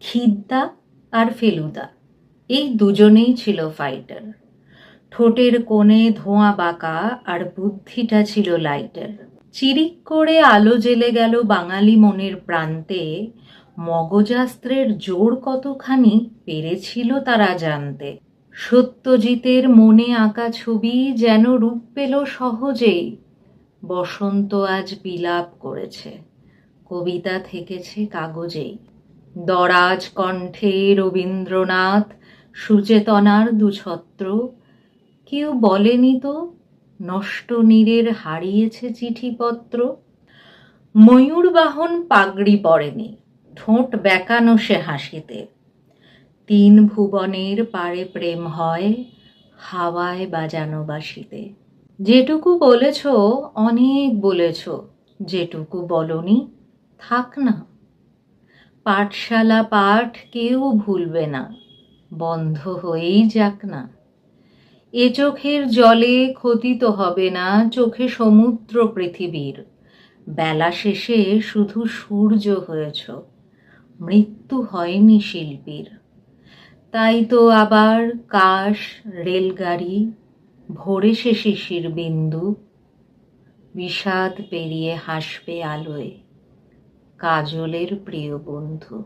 খিদ্দা আর ফেলুদা এই দুজনেই ছিল ফাইটার। ঠোঁটের কোণে ধোঁয়া বাঁকা আর বুদ্ধিটা ছিল লাইটার। চিরিক করে আলো জ্বেলে গেল বাঙালি মনের প্রান্তে, মগজাস্ত্রের জোর কতখানি পেরেছিল তারা জানতে। সত্যজিতের মনে আঁকা ছবি যেন রূপ পেল সহজেই। বসন্ত আজ বিলাপ করেছে, কবিতা থেকেছে কাগজেই। দরাজ কণ্ঠে রবীন্দ্রনাথ, সুচেতনার দুছত্র। কেউ বলেনি তো নষ্ট নীরের হারিয়েছে চিঠিপত্র। ময়ূরবাহন পাগড়ি পরেনি, ঠোঁট বেঁকানো সে হাসিতে। তিন ভুবনের পারে প্রেম হয়, হাওয়ায় বাজানো বাঁশিতে। যেটুকু বলেছ অনেক বলেছ, যেটুকু বলনি থাক না। পাঠশালা পাঠ কেউ ভুলবে না, বন্ধ হয়েই যাক না। এ চোখের জলে ক্ষতি তো হবে না, চোখে সমুদ্র পৃথিবীর। বেলা শেষে শুধু সূর্য হয়েছ, মৃত্যু হয়নি শিল্পীর। তাই তো আবার কাশ রেলগাড়ি, ভোরে সে শিশির বিন্দু, বিষাদ পেরিয়ে হাসবে আলোয় কাজলের প্রিয় বন্ধু।